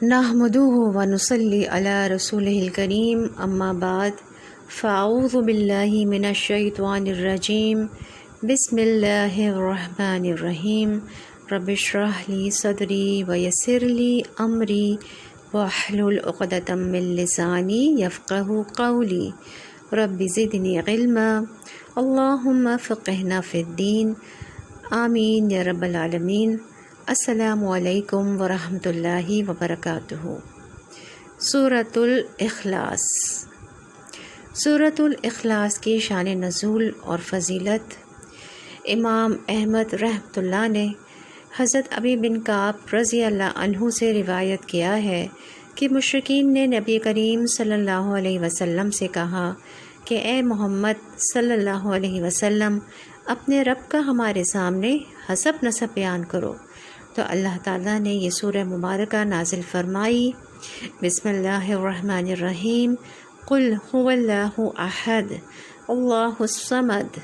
نحمدہ ونصلی علی رسولہ الکریم اما بعد فاعوذ باللہ من الشیطان الرجیم بسم اللہ الرحمن الرحیم رب اشرح لی صدری ویسر لی امری واحلل عقدۃ من لسانی یفقہوا قولی رب زدنی علما اللہم فقہنا فی الدین آمین یا رب العالمین۔ السلام علیکم ورحمۃ اللہ وبرکاتہ۔ سورۃ الاخلاص۔ سورۃ الاخلاص کی شان نزول اور فضیلت۔ امام احمد رحمۃ اللہ نے حضرت ابی بن کعب رضی اللہ عنہ سے روایت کیا ہے کہ مشرکین نے نبی کریم صلی اللہ علیہ وسلم سے کہا کہ اے محمد صلی اللہ علیہ وسلم، اپنے رب کا ہمارے سامنے حسب نسب بیان کرو۔ تو اللہ تعالیٰ نے یہ سورہ مبارکہ نازل فرمائی۔ بسم اللہ الرحمن الرحیم۔ قل هو اللہ احد اللہ الصمد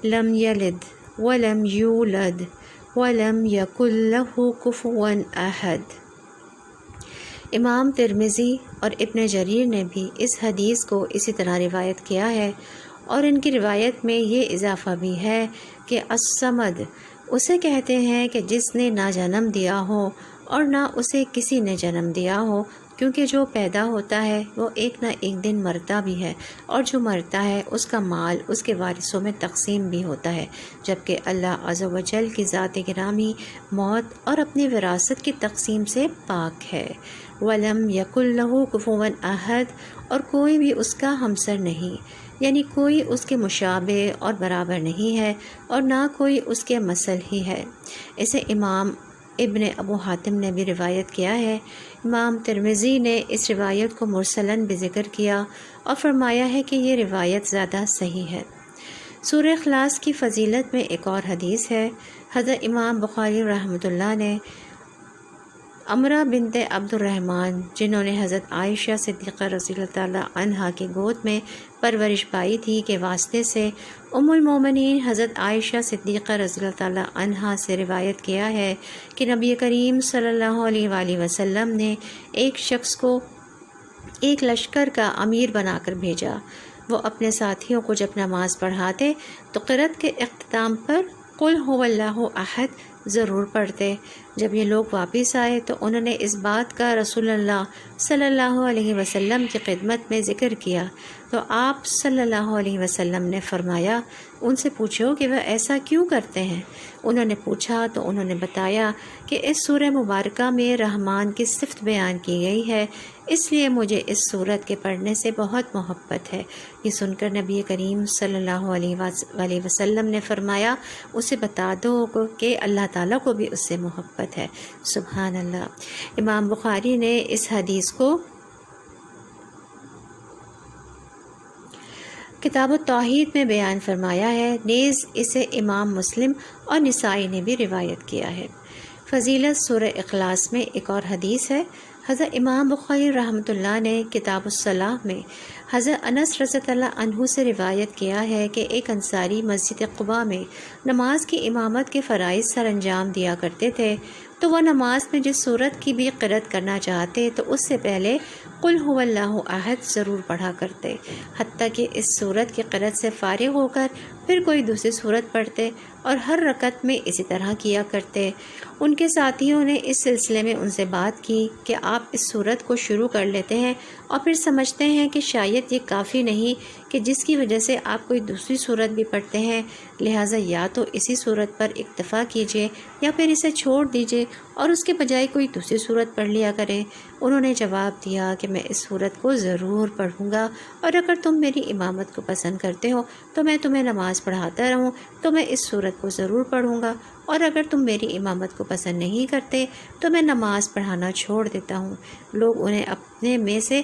لم یلد ولم یولد ولم یکن لہ کفوا احد۔ امام ترمذی اور ابن جریر نے بھی اس حدیث کو اسی طرح روایت کیا ہے، اور ان کی روایت میں یہ اضافہ بھی ہے کہ الصمد اسے کہتے ہیں کہ جس نے نہ جنم دیا ہو اور نہ اسے کسی نے جنم دیا ہو، کیونکہ جو پیدا ہوتا ہے وہ ایک نہ ایک دن مرتا بھی ہے، اور جو مرتا ہے اس کا مال اس کے وارثوں میں تقسیم بھی ہوتا ہے، جبکہ اللہ عز و جل کی ذات گرامی موت اور اپنی وراثت کی تقسیم سے پاک ہے۔ وَلَمْ يَكُنْ لَهُ كُفُوًا أَحَدٌ، اور کوئی بھی اس کا ہمسر نہیں، یعنی کوئی اس کے مشابہ اور برابر نہیں ہے، اور نہ کوئی اس کے مثل ہی ہے۔ اسے امام ابن ابو حاتم نے بھی روایت کیا ہے۔ امام ترمذی نے اس روایت کو مرسلاً بھی ذکر کیا اور فرمایا ہے کہ یہ روایت زیادہ صحیح ہے۔ سورہ اخلاص کی فضیلت میں ایک اور حدیث ہے۔ حضرت امام بخاری رحمۃ اللہ نے عمرہ بنت عبد الرحمن، جنہوں نے حضرت عائشہ صدیقہ رضی اللہ تعالیٰ عنہا کی گود میں پرورش پائی تھی، کے واسطے سے ام المومنین حضرت عائشہ صدیقہ رضی اللہ تعالیٰ عنہا سے روایت کیا ہے کہ نبی کریم صلی اللہ علیہ وآلہ وسلم نے ایک شخص کو ایک لشکر کا امیر بنا کر بھیجا۔ وہ اپنے ساتھیوں کو جب نماز پڑھاتے تو قرأت کے اختتام پر قل هو اللہ احد ضرور پڑھتے۔ جب یہ لوگ واپس آئے تو انہوں نے اس بات کا رسول اللہ صلی اللہ علیہ وسلم کی خدمت میں ذکر کیا، تو آپ صلی اللہ علیہ وسلم نے فرمایا ان سے پوچھو کہ وہ ایسا کیوں کرتے ہیں۔ انہوں نے پوچھا تو انہوں نے بتایا کہ اس سورہ مبارکہ میں رحمان کی صفت بیان کی گئی ہے، اس لیے مجھے اس سورت کے پڑھنے سے بہت محبت ہے۔ یہ سن کر نبی کریم صلی اللہ علیہ وسلم نے فرمایا اسے بتا دو کہ اللہ تعالیٰ کو بھی اس سے محبت ہے۔ سبحان اللہ۔ امام بخاری نے اس حدیث کو کتاب التوحید میں بیان فرمایا ہے، نیز اسے امام مسلم اور نسائی نے بھی روایت کیا ہے۔ فضیلت سورہ اخلاص میں ایک اور حدیث ہے۔ حضرت امام بخاری رحمۃ اللہ نے کتاب الصلاح میں حضرت انس رضی اللہ عنہ سے روایت کیا ہے کہ ایک انصاری مسجد قباء میں نماز کی امامت کے فرائض سر انجام دیا کرتے تھے، تو وہ نماز میں جس سورت کی بھی قرأت کرنا چاہتے تو اس سے پہلے قل هو اللہ احد ضرور پڑھا کرتے، حتیٰ کہ اس سورت کی قرأت سے فارغ ہو کر پھر کوئی دوسری سورت پڑھتے، اور ہر رکعت میں اسی طرح کیا کرتے۔ ان کے ساتھیوں نے اس سلسلے میں ان سے بات کی کہ آپ اس سورت کو شروع کر لیتے ہیں اور پھر سمجھتے ہیں کہ شاید یہ کافی نہیں کہ جس کی وجہ سے آپ کوئی دوسری سورت بھی پڑھتے ہیں، لہٰذا یا تو اسی سورت پر اکتفا کیجیے یا پھر اسے چھوڑ دیجیے اور اس کے بجائے کوئی دوسری سورت پڑھ لیا کریں۔ انہوں نے جواب دیا کہ میں اس سورت کو ضرور پڑھوں گا، اور اگر تم میری امامت کو پسند کرتے ہو تو میں تمہیں نماز پڑھاتا رہوں تو میں اس سورت کو ضرور پڑھوں گا، اور اگر تم میری امامت کو پسند نہیں کرتے تو میں نماز پڑھانا چھوڑ دیتا ہوں۔ لوگ انہیں اپنے میں سے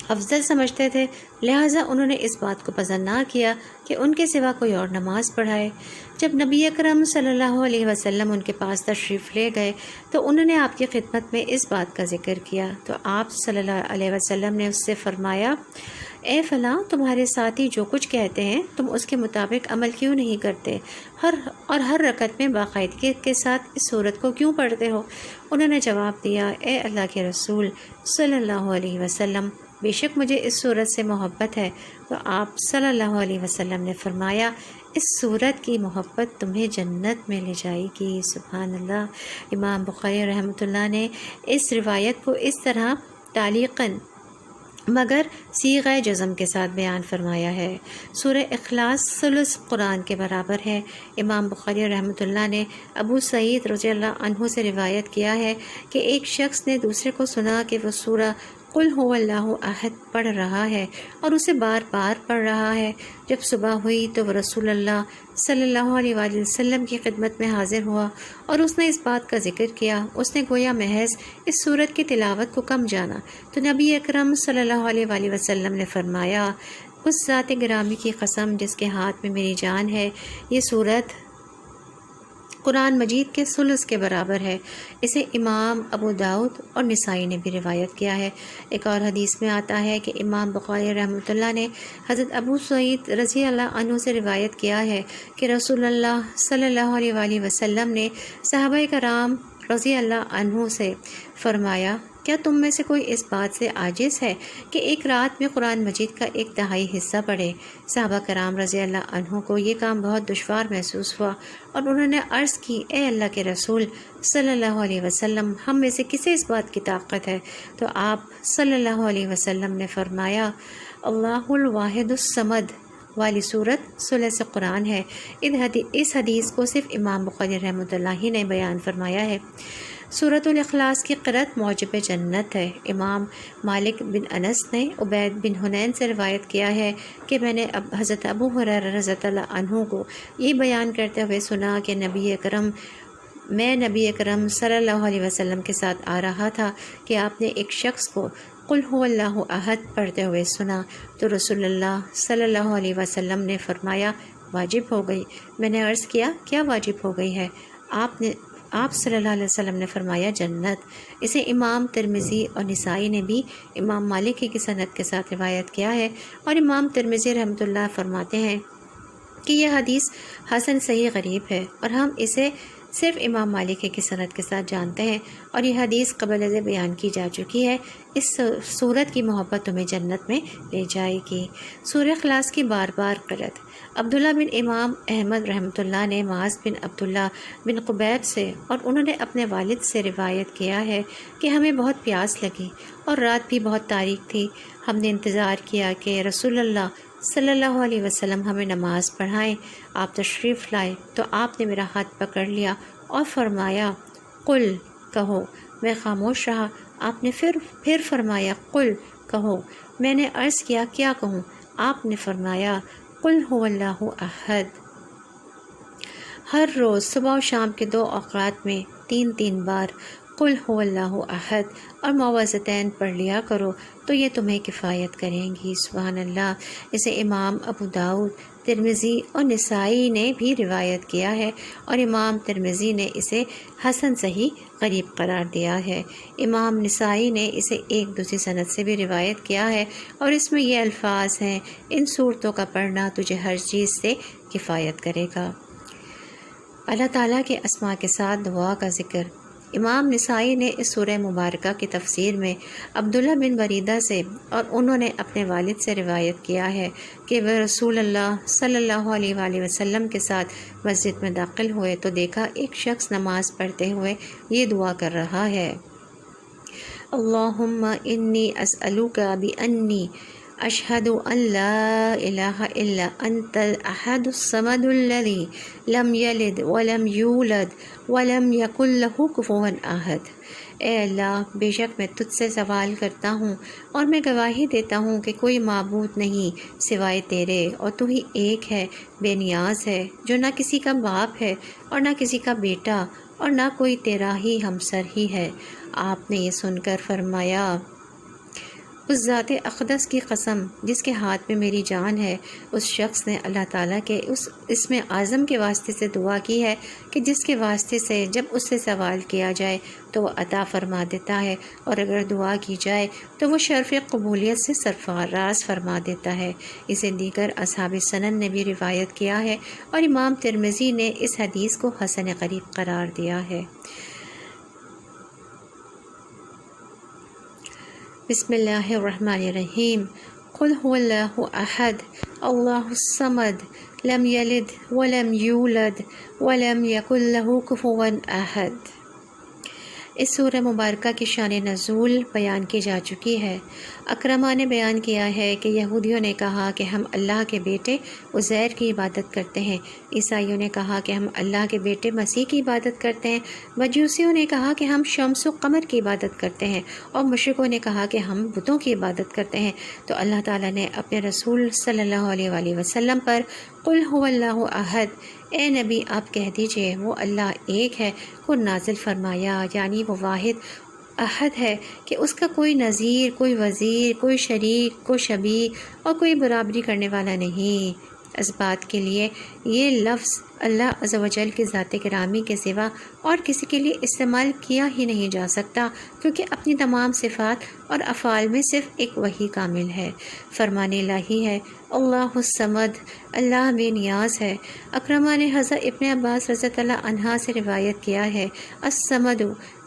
افضل سمجھتے تھے، لہٰذا انہوں نے اس بات کو پسند نہ کیا کہ ان کے سوا کوئی اور نماز پڑھائے۔ جب نبی اکرم صلی اللہ علیہ وسلم ان کے پاس تشریف لے گئے تو انہوں نے آپ کی خدمت میں اس بات کا ذکر کیا، تو آپ صلی اللہ علیہ وسلم نے اس سے فرمایا اے فلاں، تمہارے ساتھی جو کچھ کہتے ہیں تم اس کے مطابق عمل کیوں نہیں کرتے، ہر رکعت میں باقاعدگی کے ساتھ اس سورت کو کیوں پڑھتے ہو؟ انہوں نے جواب دیا، اے اللہ کے رسول صلی اللہ علیہ وسلم، بے شک مجھے اس سورت سے محبت ہے۔ تو آپ صلی اللہ علیہ وسلم نے فرمایا، اس سورت کی محبت تمہیں جنت میں لے جائے گی۔ سبحان اللہ۔ امام بخاری رحمۃ اللہ نے اس روایت کو اس طرح تعلیقاً مگر صیغہ جزم کے ساتھ بیان فرمایا ہے۔ سورہ اخلاص ثلث قرآن کے برابر ہے۔ امام بخاری رحمۃ اللہ نے ابو سعید رضی اللہ عنہ سے روایت کیا ہے کہ ایک شخص نے دوسرے کو سنا کہ وہ سورہ قل هو اللہ احد پڑھ رہا ہے اور اسے بار بار پڑھ رہا ہے۔ جب صبح ہوئی تو وہ رسول اللہ صلی اللہ علیہ وآلہ وسلم کی خدمت میں حاضر ہوا اور اس نے اس بات کا ذکر کیا۔ اس نے گویا محض اس سورت کی تلاوت کو کم جانا تو نبی اکرم صلی اللہ علیہ وآلہ وسلم نے فرمایا، اس ذات گرامی کی قسم جس کے ہاتھ میں میری جان ہے، یہ سورت قرآن مجید کے ثلث کے برابر ہے۔ اسے امام ابو داؤد اور نسائی نے بھی روایت کیا ہے۔ ایک اور حدیث میں آتا ہے کہ امام بخاری رحمۃ اللہ نے حضرت ابو سعید رضی اللہ عنہ سے روایت کیا ہے کہ رسول اللہ صلی اللہ علیہ وآلہ وسلم نے صحابہ کرام رضی اللہ عنہ سے فرمایا، کیا تم میں سے کوئی اس بات سے عاجز ہے کہ ایک رات میں قرآن مجید کا 1/3 حصہ پڑھے؟ صحابہ کرام رضی اللہ عنہ کو یہ کام بہت دشوار محسوس ہوا اور انہوں نے عرض کی، اے اللہ کے رسول صلی اللہ علیہ وسلم، ہم میں سے کسے اس بات کی طاقت ہے؟ تو آپ صلی اللہ علیہ وسلم نے فرمایا، اللہ الواحد الصمد والی صورت ثلث قرآن ہے۔ اس حدیث کو صرف امام بخاری رحمۃ اللہ ہی نے بیان فرمایا ہے۔ سورۃ الاخلاص کی قرأت موجب جنت ہے۔ امام مالک بن انس نے عبید بن حنین سے روایت کیا ہے کہ میں نے حضرت ابو ہریرہ رضی اللہ عنہ کو یہ بیان کرتے ہوئے سنا کہ نبی اکرم صلی اللہ علیہ وسلم کے ساتھ آ رہا تھا کہ آپ نے ایک شخص کو قل هو اللہ احد پڑھتے ہوئے سنا تو رسول اللہ صلی اللہ علیہ وسلم نے فرمایا، واجب ہو گئی۔ میں نے عرض کیا، کیا واجب ہو گئی ہے؟ آپ صلی اللہ علیہ وسلم نے فرمایا، جنت۔ اسے امام ترمذی اور نسائی نے بھی امام مالک کی سند کے ساتھ روایت کیا ہے، اور امام ترمذی رحمۃ اللہ فرماتے ہیں کہ یہ حدیث حسن صحیح غریب ہے اور ہم اسے صرف امام مالک کی سند کے ساتھ جانتے ہیں، اور یہ حدیث قبل سے بیان کی جا چکی ہے۔ اس صورت کی محبت تمہیں جنت میں لے جائے گی۔ سورہ اخلاص کی بار بار قرأت۔ عبداللہ بن امام احمد رحمۃ اللہ نے معاذ بن عبداللہ بن قبیب سے اور انہوں نے اپنے والد سے روایت کیا ہے کہ ہمیں بہت پیاس لگی اور رات بھی بہت تاریک تھی۔ ہم نے انتظار کیا کہ رسول اللہ صلی اللہ علیہ وسلم ہمیں نماز پڑھائیں۔ آپ تشریف لائے تو آپ نے میرا ہاتھ پکڑ لیا اور فرمایا، قل کہو۔ میں خاموش رہا۔ آپ نے پھر فرمایا، قل کہو۔ میں نے عرض کیا، کیا کہوں؟ آپ نے فرمایا، قل هو اللہ احد۔ ہر روز صبح و شام کے 2 اوقات میں 3 بار قل هو اللہ احد اور معوذتین پڑھ لیا کرو تو یہ تمہیں کفایت کریں گی۔ سبحان اللہ۔ اسے امام ابو داؤد، ترمذی اور نسائی نے بھی روایت کیا ہے، اور امام ترمذی نے اسے حسن صحیح غریب قرار دیا ہے۔ امام نسائی نے اسے ایک دوسری سند سے بھی روایت کیا ہے، اور اس میں یہ الفاظ ہیں، ان صورتوں کا پڑھنا تجھے ہر چیز سے کفایت کرے گا۔ اللہ تعالیٰ کے اسماء کے ساتھ دعا کا ذکر۔ امام نسائی نے اس سورہ مبارکہ کی تفسیر میں عبداللہ بن بریدہ سے اور انہوں نے اپنے والد سے روایت کیا ہے کہ وہ رسول اللہ صلی اللہ علیہ وآلہ وسلم کے ساتھ مسجد میں داخل ہوئے تو دیکھا ایک شخص نماز پڑھتے ہوئے یہ دعا کر رہا ہے، اللہم انی اسألوک بانی اشہد ان لا الہ الا انت الاحد الصمد الذی لم یلد ولم یولد ولم یکن لہ کفوا احد۔ اے اللہ، بے شک میں تجھ سے سوال کرتا ہوں اور میں گواہی دیتا ہوں کہ کوئی معبود نہیں سوائے تیرے، اور تو ہی ایک ہے، بے نیاز ہے، جو نہ کسی کا باپ ہے اور نہ کسی کا بیٹا اور نہ کوئی تیرا ہی ہمسر ہی ہے۔ آپ نے یہ سن کر فرمایا، اس ذات اقدس کی قسم جس کے ہاتھ میں میری جان ہے، اس شخص نے اللہ تعالیٰ کے اس اسم اعظم کے واسطے سے دعا کی ہے کہ جس کے واسطے سے جب اس سے سوال کیا جائے تو وہ عطا فرما دیتا ہے، اور اگر دعا کی جائے تو وہ شرف قبولیت سے سرفراز فرما دیتا ہے۔ اسے دیگر اصحاب سنن نے بھی روایت کیا ہے، اور امام ترمذی نے اس حدیث کو حسن غریب قرار دیا ہے۔ بسم اللہ الرحمن الرحیم۔ قل هو اللہ احد اللہ الصمد لم یلد ولم یولد ولم یکن له کفوا احد۔ اس سورہ مبارکہ کی شان نزول بیان کی جا چکی ہے۔ اکرما نے بیان کیا ہے کہ یہودیوں نے کہا کہ ہم اللہ کے بیٹے عزیر کی عبادت کرتے ہیں، عیسائیوں نے کہا کہ ہم اللہ کے بیٹے مسیح کی عبادت کرتے ہیں، مجوسیوں نے کہا کہ ہم شمس و قمر کی عبادت کرتے ہیں، اور مشرکوں نے کہا کہ ہم بتوں کی عبادت کرتے ہیں۔ تو اللہ تعالیٰ نے اپنے رسول صلی اللہ علیہ وآلہ وسلم پر قل هو اللہ احد، اے نبی آپ کہہ دیجئے وہ اللہ ایک ہے، کو نازل فرمایا، یعنی وہ واحد احد ہے کہ اس کا کوئی نظیر، کوئی وزیر، کوئی شریک، کوئی شبیہ اور کوئی برابری کرنے والا نہیں۔ اس بات کے لیے یہ لفظ اللہ عز و جل کی ذات گرامی کے سوا اور کسی کے لیے استعمال کیا ہی نہیں جا سکتا، کیونکہ اپنی تمام صفات اور افعال میں صرف ایک وہی کامل ہے۔ فرمان الہی ہے اللہ الصمد، اللہ بے نیاز ہے۔ اکرما نے حضرت ابن عباس رضی اللہ عنہ سے روایت کیا ہے، الصمد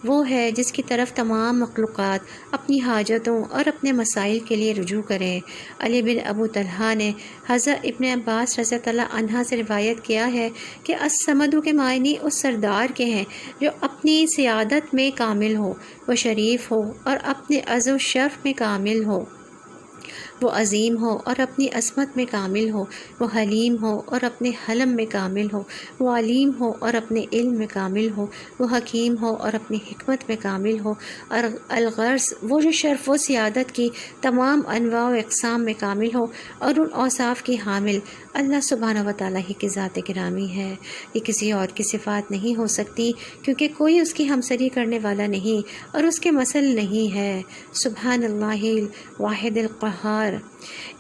وہ ہے جس کی طرف تمام مخلوقات اپنی حاجتوں اور اپنے مسائل کے لیے رجوع کریں۔ علی بن ابو طلحہ نے حضرت ابن عباس رضی اللہ عنہ سے روایت کیا ہے کہ الصمد کے معنی اس سردار کے ہیں جو اپنی سیادت میں کامل ہو، وہ شریف ہو اور اپنے عز و شرف میں کامل ہو، وہ عظیم ہو اور اپنی عظمت میں کامل ہو، وہ حلیم ہو اور اپنے حلم میں کامل ہو، وہ علیم ہو اور اپنے علم میں کامل ہو، وہ حکیم ہو اور اپنی حکمت میں کامل ہو، اور الغرض وہ جو شرف و سیادت کی تمام انواع و اقسام میں کامل ہو اور ان اوصاف کی حامل اللہ سبحانہ و تعالیٰ ہی کی ذات گرامی ہے۔ یہ کسی اور کی صفات نہیں ہو سکتی، کیونکہ کوئی اس کی ہمسری کرنے والا نہیں اور اس کے مثل نہیں ہے۔ سبحان اللہ الواحد القہار۔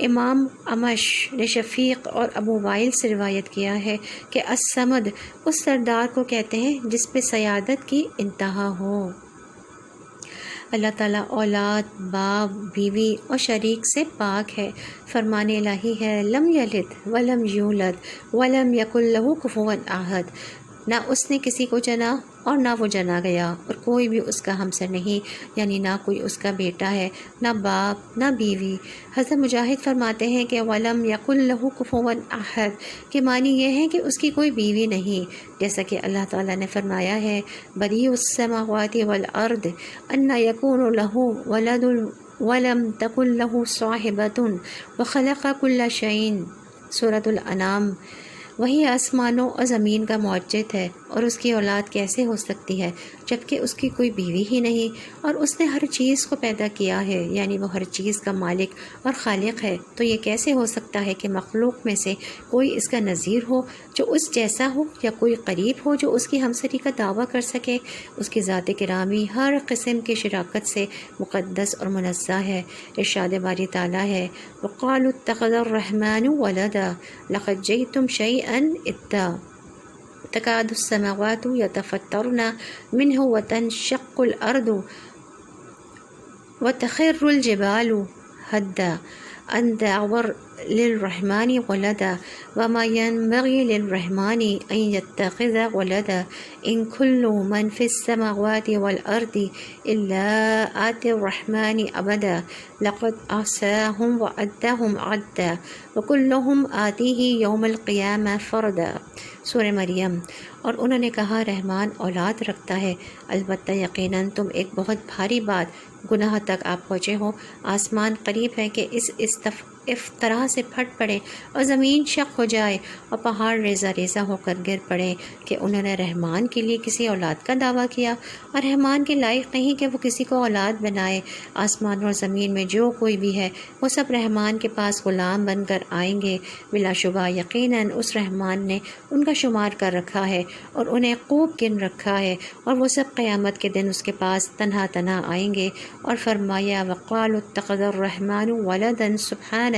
امام امش نے شفیق اور ابو وائل سے روایت کیا ہے کہ الصمد اس سردار کو کہتے ہیں جس پہ سیادت کی انتہا ہو۔ اللہ تعالیٰ اولاد، باپ، بیوی اور شریک سے پاک ہے۔ فرمان الہی ہے لم یلد ولم یولد ولم یکن لہ کفوا احد، نہ اس نے کسی کو جنا اور نہ وہ جنا گیا، اور کوئی بھی اس کا ہمسر نہیں، یعنی نہ کوئی اس کا بیٹا ہے، نہ باپ، نہ بیوی۔ حضرت مجاہد فرماتے ہیں کہ وَلَمْ يَكُنْ لَهُ كُفُوًا أَحَدٌ کے معنی یہ ہے کہ اس کی کوئی بیوی نہیں، جیسا کہ اللہ تعالیٰ نے فرمایا ہے بَدِيعُ السَّمَاوَاتِ وَالْأَرْضِ أَنَّ يَكُونُ لَهُ وَلَدٌ وَلَمْ تَكُنْ لَهُ صَاحِبَةٌ وَخَلَقَ كُلَّ شَيْءٍ۔ سورۃ الانعام۔ وہی آسمانوں اور زمین کا معجد ہے، اور اس کی اولاد کیسے ہو سکتی ہے جبکہ اس کی کوئی بیوی ہی نہیں، اور اس نے ہر چیز کو پیدا کیا ہے، یعنی وہ ہر چیز کا مالک اور خالق ہے۔ تو یہ کیسے ہو سکتا ہے کہ مخلوق میں سے کوئی اس کا نظیر ہو جو اس جیسا ہو، یا کوئی قریب ہو جو اس کی ہمسری کا دعویٰ کر سکے؟ اس کی ذات گرامی ہر قسم کی شراکت سے مقدس اور منزہ ہے۔ ارشاد باری تعالیٰ ہے وَقَالُوا اتَّخَذَ الرَّحْمَنُ وَلَدًا لَقَدْ جِئْتُمْ شَيْئًا إِدًّا تكاد السماوات يتفطرن منه وتنشق الأرض وتخر الجبال هدا أن دعوا للرحمن ولدا وما ينبغي للرحمن أن يتخذ ولدا إن كل من في السماوات والأرض إلا آتي الرحمن عبدا لقد أحصاهم وعدهم عدا وكلهم آتيه يوم القيامة فردا۔ سورہ مریم۔ اور انہوں نے کہا رحمان اولاد رکھتا ہے، البتہ یقیناً تم ایک بہت بھاری بات گناہ تک آپ پہنچے ہو۔ آسمان قریب ہے کہ اس افترا سے پھٹ پڑے اور زمین شق ہو جائے اور پہاڑ ریزہ ریزہ ہو کر گر پڑے کہ انہوں نے رحمان کے لیے کسی اولاد کا دعویٰ کیا اور رحمان کے لائق نہیں کہ وہ کسی کو اولاد بنائے۔ آسمان اور زمین میں جو کوئی بھی ہے وہ سب رحمان کے پاس غلام بن کر آئیں گے۔ بلا شبہ یقیناً اس رحمان نے ان کا شمار کر رکھا ہے اور انہیں خوب گن رکھا ہے، اور وہ سب قیامت کے دن اس کے پاس تنہا تنہا آئیں گے۔ اور فرمایا وَقَالُوا اتَّخَذَ الرَّحْمَنُ وَلَدًا سُبْحَانَهُ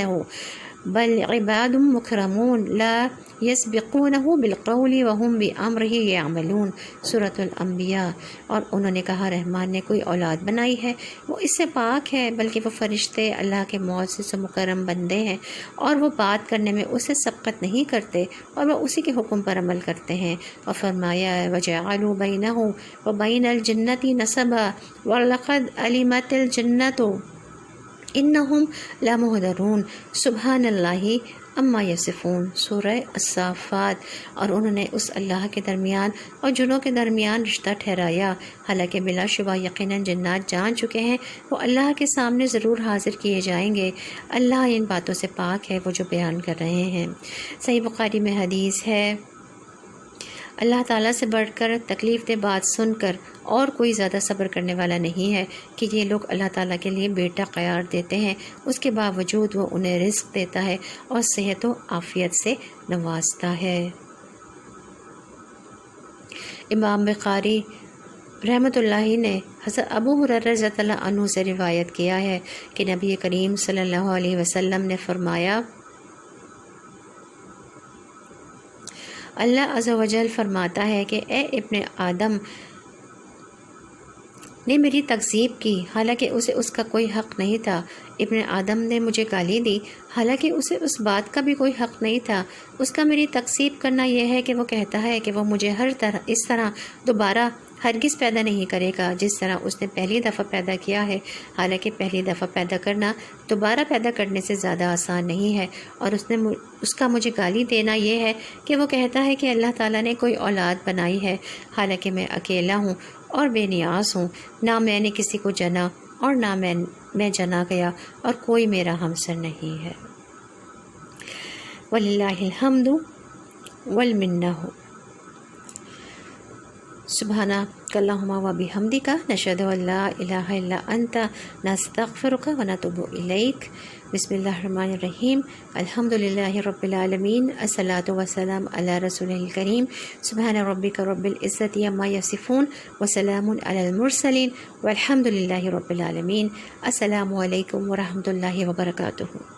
بل عباد مکرمون لا یسبقونہ بالقول وہم بامرہ یعملون، سورۃ الانبیاء۔ اور انہوں نے کہا رحمان نے کوئی اولاد بنائی ہے، وہ اس سے پاک ہے، بلکہ وہ فرشتے اللہ کے معزز و مکرم بندے ہیں، اور وہ بات کرنے میں اسے سبقت نہیں کرتے اور وہ اسی کے حکم پر عمل کرتے ہیں۔ اور فرمایا وجعلوا بینہ وبین الجنۃ نسبا ولقد علمت الجنۃ انہم لمحضرون، سبحان اللہ اما یصفون، سورہ الصافات۔ اور انہوں نے اس اللہ کے درمیان اور جنوں کے درمیان رشتہ ٹھہرایا، حالانکہ بلا شبہ یقیناً جنات جان چکے ہیں وہ اللہ کے سامنے ضرور حاضر کیے جائیں گے۔ اللہ ان باتوں سے پاک ہے وہ جو بیان کر رہے ہیں۔ صحیح بخاری میں حدیث ہے، اللہ تعالیٰ سے بڑھ کر تکلیف دہ بات سن کر اور کوئی زیادہ صبر کرنے والا نہیں ہے کہ یہ لوگ اللہ تعالیٰ کے لیے بیٹا قرار دیتے ہیں، اس کے باوجود وہ انہیں رزق دیتا ہے اور صحت و عافیت سے نوازتا ہے۔ امام بخاری رحمۃ اللہ نے حضرت ابو ہریرہ رضی اللہ عنہ سے روایت کیا ہے کہ نبی کریم صلی اللہ علیہ وسلم نے فرمایا، اللہ عز و جل فرماتا ہے کہ اے ابن آدم نے میری تکذیب کی حالانکہ اسے اس کا کوئی حق نہیں تھا، ابن آدم نے مجھے گالی دی حالانکہ اسے اس بات کا بھی کوئی حق نہیں تھا۔ اس کا میری تکذیب کرنا یہ ہے کہ وہ کہتا ہے کہ وہ مجھے اس طرح دوبارہ ہرگز پیدا نہیں کرے گا جس طرح اس نے پہلی دفعہ پیدا کیا ہے، حالانکہ پہلی دفعہ پیدا کرنا دوبارہ پیدا کرنے سے زیادہ آسان نہیں ہے۔ اور اس کا مجھے گالی دینا یہ ہے کہ وہ کہتا ہے کہ اللہ تعالیٰ نے کوئی اولاد بنائی ہے، حالانکہ میں اکیلا ہوں اور بے نیاز ہوں، نہ میں نے کسی کو جنا اور نہ میں جنا گیا، اور کوئی میرا ہمسر نہیں ہے۔ وَلِلَّهِ الْحَمْدُ وَالْمِنَّةُ۔ سبحانک اللہم و بحمدک نشہد ان لا الہ الا انت نستغفرک و نتوب الیک۔ بسم اللہ الرحمن الرحیم، الحمدللہ رب العالمین، الصلاۃ والسلام علی رسول الکریم، سبحان ربک رب العزۃ عما یصفون وسلام علی المرسلین والحمدللہ رب العالمین۔ السلام علیکم ورحمۃ اللہ وبرکاتہ۔